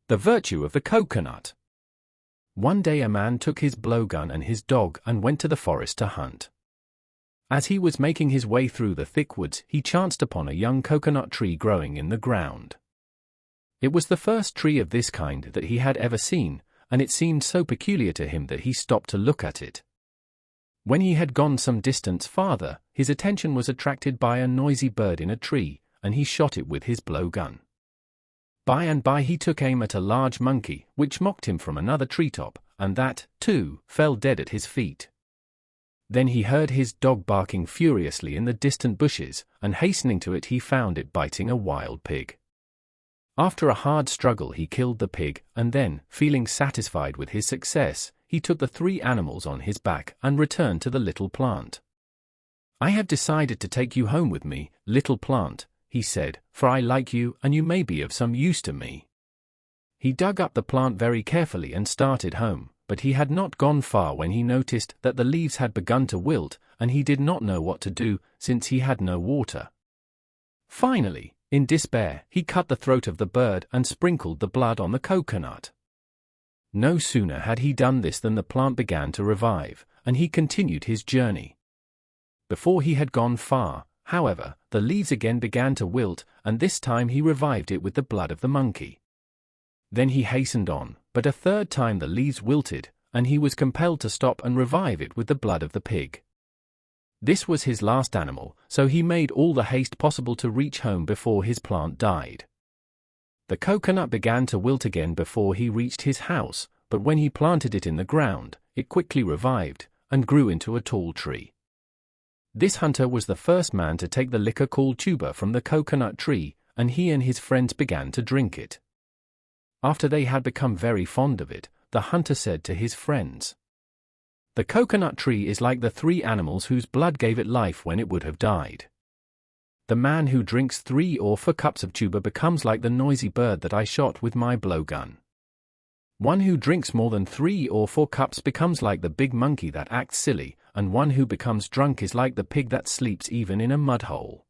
The virtue of the coconut. One day a man took his blowgun and his dog and went to the forest to hunt. As he was making his way through the thick woods, he chanced upon a young coconut tree growing in the ground. It was the first tree of this kind that he had ever seen, and it seemed so peculiar to him that he stopped to look at it. When he had gone some distance farther, his attention was attracted by a noisy bird in a tree, and he shot it with his blowgun. By and by he took aim at a large monkey, which mocked him from another treetop, and that, too, fell dead at his feet. Then he heard his dog barking furiously in the distant bushes, and hastening to it he found it biting a wild pig. After a hard struggle he killed the pig, and then, feeling satisfied with his success, he took the 3 animals on his back and returned to the little plant. "I have decided to take you home with me, little plant," he said, "for I like you and you may be of some use to me." He dug up the plant very carefully and started home, but he had not gone far when he noticed that the leaves had begun to wilt, and he did not know what to do, since he had no water. Finally, in despair, he cut the throat of the bird and sprinkled the blood on the coconut. No sooner had he done this than the plant began to revive, and he continued his journey. Before he had gone far, however, the leaves again began to wilt, and this time he revived it with the blood of the monkey. Then he hastened on, but a third time the leaves wilted, and he was compelled to stop and revive it with the blood of the pig. This was his last animal, so he made all the haste possible to reach home before his plant died. The coconut began to wilt again before he reached his house, but when he planted it in the ground, it quickly revived, and grew into a tall tree. This hunter was the first man to take the liquor called tuber from the coconut tree, and he and his friends began to drink it. After they had become very fond of it, the hunter said to his friends, "The coconut tree is like the 3 animals whose blood gave it life when it would have died. The man who drinks 3 or 4 cups of tuber becomes like the noisy bird that I shot with my blowgun. One who drinks more than 3 or 4 cups becomes like the big monkey that acts silly, and one who becomes drunk is like the pig that sleeps even in a mud hole."